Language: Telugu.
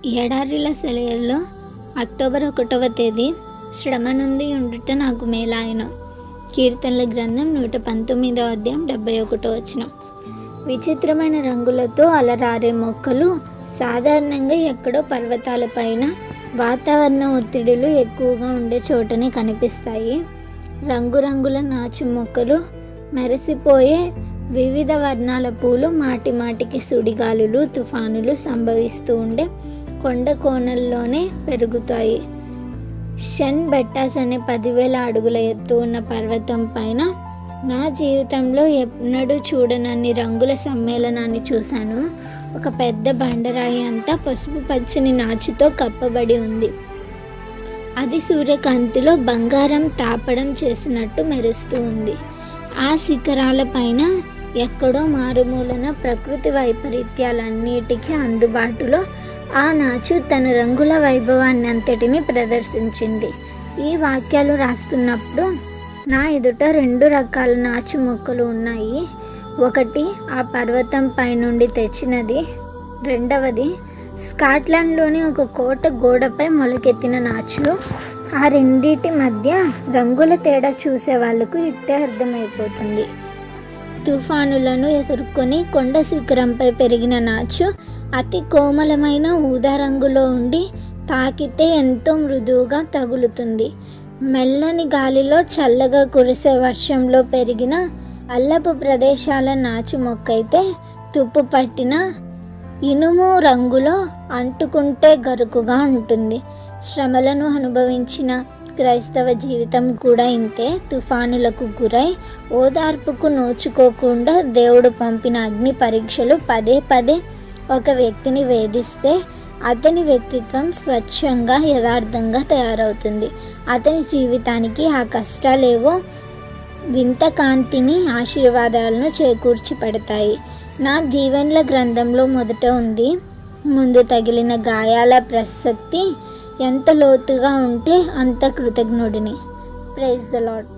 ఎడారిల సెలవుల్లో అక్టోబర్ 1వ తేదీ శ్రమ నుండి ఉండుట నాకు మేలాయను. కీర్తనల గ్రంథం 119వ అధ్యాయం 71వ వచనం. విచిత్రమైన రంగులతో అలరారే మొక్కలు సాధారణంగా ఎక్కడో పర్వతాలపైన వాతావరణ ఒత్తిడులు ఎక్కువగా ఉండే చోటనే కనిపిస్తాయి. రంగురంగుల నాచు మొక్కలు, మెరిసిపోయే వివిధ వర్ణాల పూలు, మాటి మాటికి సుడిగాలులు, తుఫానులు సంభవిస్తూ ఉండే కొండ కోణల్లోనే పెరుగుతాయి. షన్ బెట్టాస్ అనే 10,000 అడుగుల ఎత్తు ఉన్న పర్వతం పైన నా జీవితంలో ఎన్నడూ చూడనన్ని రంగుల సమ్మేళనాన్ని చూశాను. ఒక పెద్ద బండరాయి అంతా పసుపు పచ్చని నాచుతో కప్పబడి ఉంది. అది సూర్యకాంతిలో బంగారం తాపడం చేసినట్టు మెరుస్తూ ఉంది. ఆ శిఖరాల పైన ఎక్కడో మారుమూలన ప్రకృతి వైపరీత్యాలన్నిటికీ అందుబాటులో ఆ నాచు తన రంగుల వైభవాన్ని అంతటిని ప్రదర్శించింది. ఈ వాక్యాలు రాస్తున్నప్పుడు నా ఎదుట 2 రకాల నాచు మొక్కలు ఉన్నాయి. ఒకటి ఆ పర్వతం పైనుండి తెచ్చినది, రెండవది స్కాట్లాండ్లోని ఒక కోట గోడపై మొలకెత్తిన నాచులు. ఆ రెండిటి మధ్య రంగుల తేడా చూసే వాళ్ళకు ఇట్టే అర్థమైపోతుంది. తుఫానులను ఎదుర్కొని కొండ శిఖరంపై పెరిగిన నాచు అతి కోమలమైన ఊదా రంగులో ఉండి తాకితే ఎంతో మృదువుగా తగులుతుంది. మెల్లని గాలిలో చల్లగా కురిసే వర్షంలో పెరిగిన అల్లపు ప్రదేశాల నాచు మొక్కైతే తుప్పు పట్టిన ఇనుము రంగులో అంటుకుంటే గరుకుగా ఉంటుంది. శ్రమలను అనుభవించిన క్రైస్తవ జీవితం కూడా ఇంతే. తుఫానులకు గురై ఓదార్పుకు నోచుకోకుండా దేవుడు పంపిన అగ్ని పరీక్షలు పదే పదే ఒక వ్యక్తిని వేధిస్తే అతని వ్యక్తిత్వం స్వచ్ఛంగా యథార్థంగా తయారవుతుంది. అతని జీవితానికి ఆ కష్టాలేవో వింత కాంతిని, ఆశీర్వాదాలను చేకూర్చి పెడతాయి. నా దీవెనల గ్రంథంలో మొదట ఉంది, ముందు తగిలిన గాయాల ప్రసక్తి ఎంత లోతుగా ఉంటే అంత కృతజ్ఞుడిని. Praise the lord.